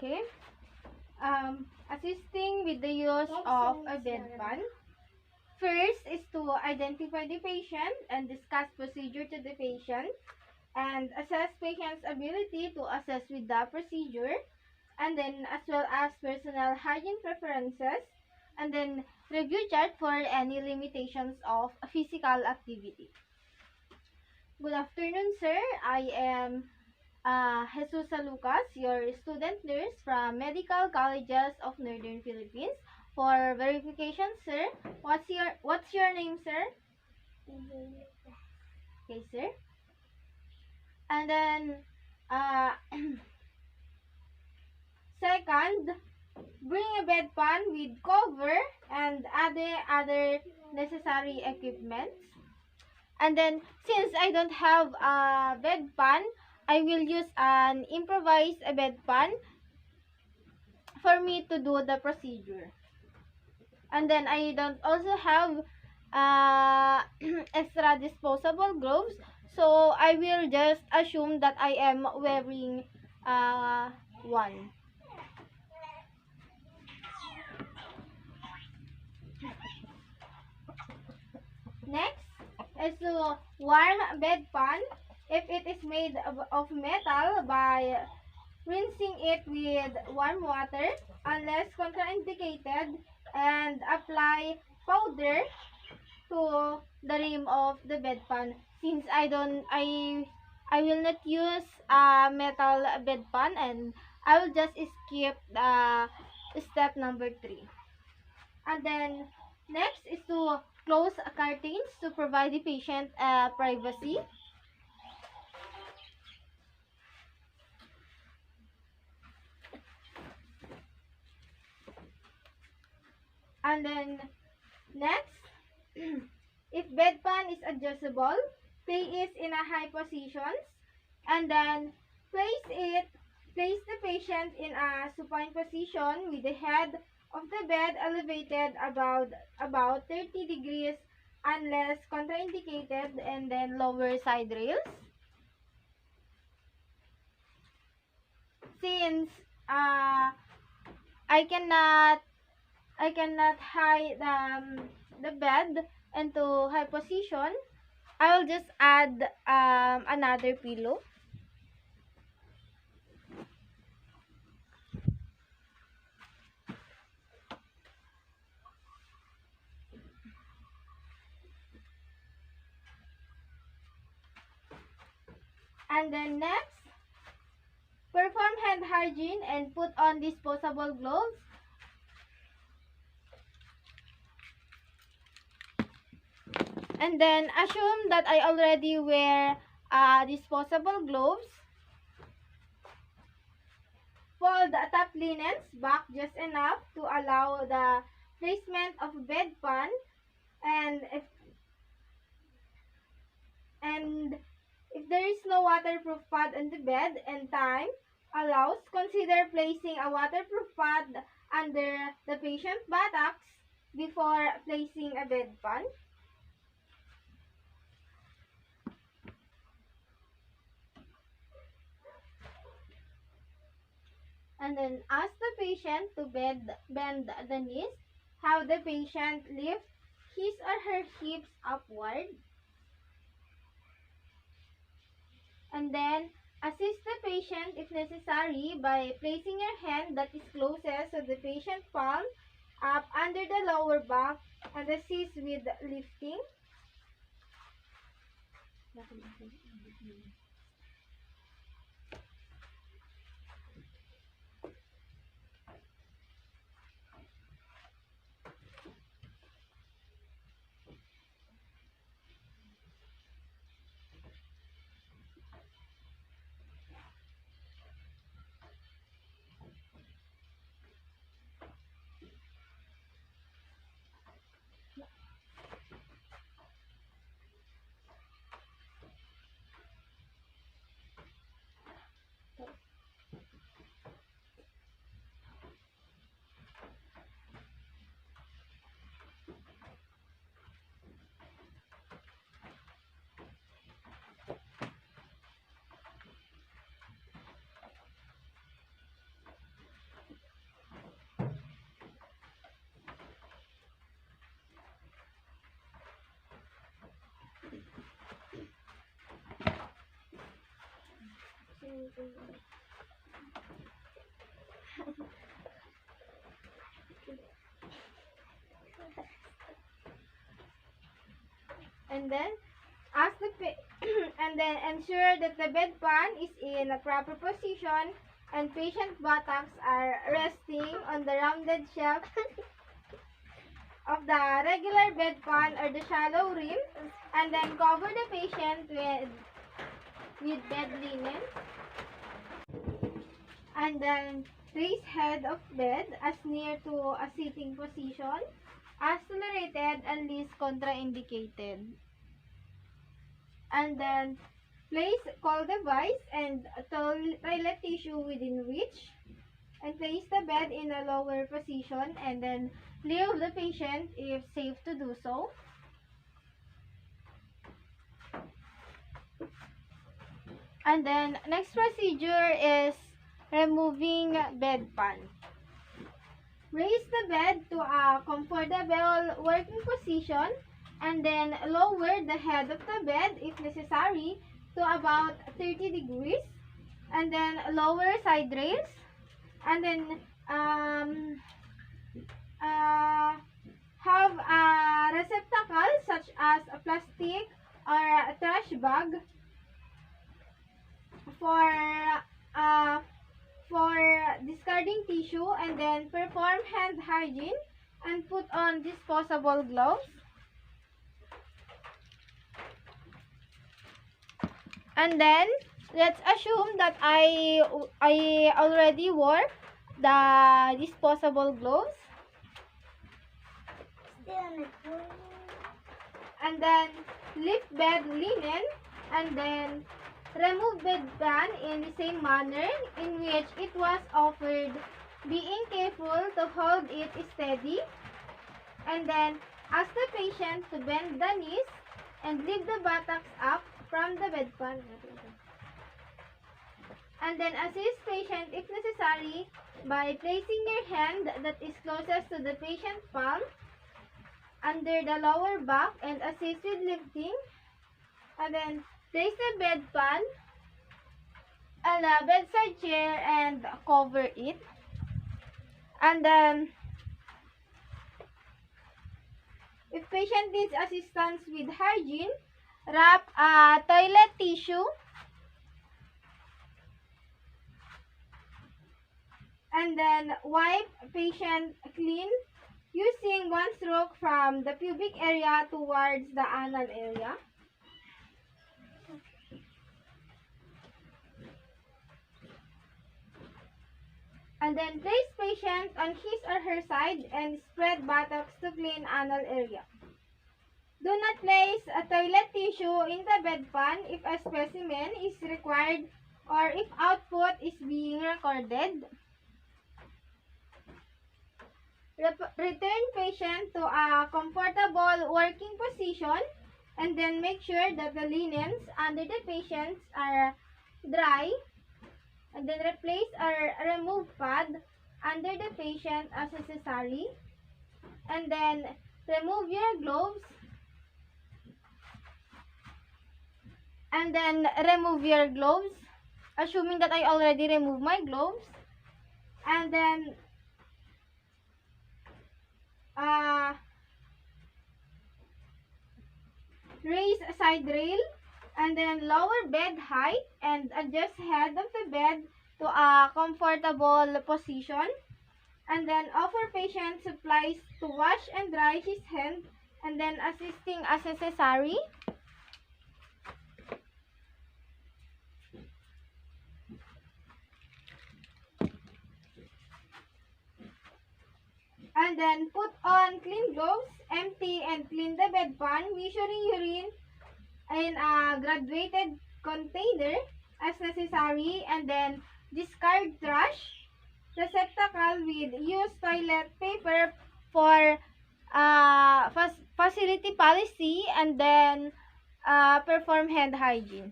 Okay. Assisting with the use of a bedpan. First is to identify the patient and discuss procedure to the patient and assess patient's ability to assess with the procedure, and then as well as personal hygiene preferences, and then review chart for any limitations of physical activity. Good afternoon, sir. I am Jesusa T, your student nurse from Medical Colleges of Northern Philippines. For verification, sir, what's your name, sir? Okay, sir. And then, second, bring a bedpan with cover and other necessary equipment. And then, since I don't have a bedpan, I will use an improvised bedpan for me to do the procedure. And then I don't also have extra disposable gloves, so I will just assume that I am wearing one. Next is to warm bedpan if it is made of metal by rinsing it with warm water unless contraindicated, and apply powder to the rim of the bedpan. Since I will not use a metal bedpan, and I will just skip step number 3. And then next is to close curtains to provide the patient privacy. And then next, if bedpan is adjustable, place it in a high position, and then place the patient in a supine position with the head of the bed elevated about 30 degrees unless contraindicated, and then lower side rails. Since I cannot hide the bed into high position, I will just add another pillow. And then next, perform hand hygiene and put on disposable gloves. And then assume that I already wear disposable gloves. Fold the top linens back just enough to allow the placement of bedpan, and if there is no waterproof pad on the bed and time allows, consider placing a waterproof pad under the patient's buttocks before placing a bedpan. And then ask the patient to bend the knees. Have the patient lift his or her hips upward. And then assist the patient if necessary by placing your hand that is closest to the patient's palm up under the lower back and assist with lifting. And then ask and then ensure that the bedpan is in a proper position and patient buttocks are resting on the rounded shelf of the regular bedpan or the shallow rim, and then cover the patient with bed linen, and then raise head of bed as near to a sitting position as tolerated and least contraindicated. And then place cold device and toilet tissue within reach, and place the bed in a lower position, and then leave the patient if safe to do so. And then next procedure is removing bedpan. Raise the bed to a comfortable working position, and then lower the head of the bed if necessary to about 30 degrees, and then lower side rails, and then have a receptacle such as a plastic or a trash bag for discarding tissue, and then perform hand hygiene and put on disposable gloves. And then let's assume that I already wore the disposable gloves. And then lift bed linen, and then remove bedpan in the same manner in which it was offered, being careful to hold it steady. And then ask the patient to bend the knees and lift the buttocks up from the bedpan. And then assist patient if necessary by placing your hand that is closest to the patient's palm under the lower back and assist with lifting. And then place the bedpan on a bedside chair and cover it. And then if patient needs assistance with hygiene, wrap a toilet tissue and then wipe patient clean using one stroke from the pubic area towards the anal area. And then place patient on his or her side and spread buttocks to clean anal area. Do not place a toilet tissue in the bedpan if a specimen is required or if output is being recorded. Return patient to a comfortable working position, and then make sure that the linens under the patients are dry, and then replace or remove pad under the patient as necessary, and then remove your gloves, assuming that I already removed my gloves, and then raise a side rail, and then lower bed height and adjust head of the bed to a comfortable position, and then offer patient supplies to wash and dry his hand, and then assisting as necessary. And then put on clean gloves, empty and clean the bedpan, measuring urine in a graduated container as necessary, and then discard trash receptacle with used toilet paper for facility policy, and then perform hand hygiene.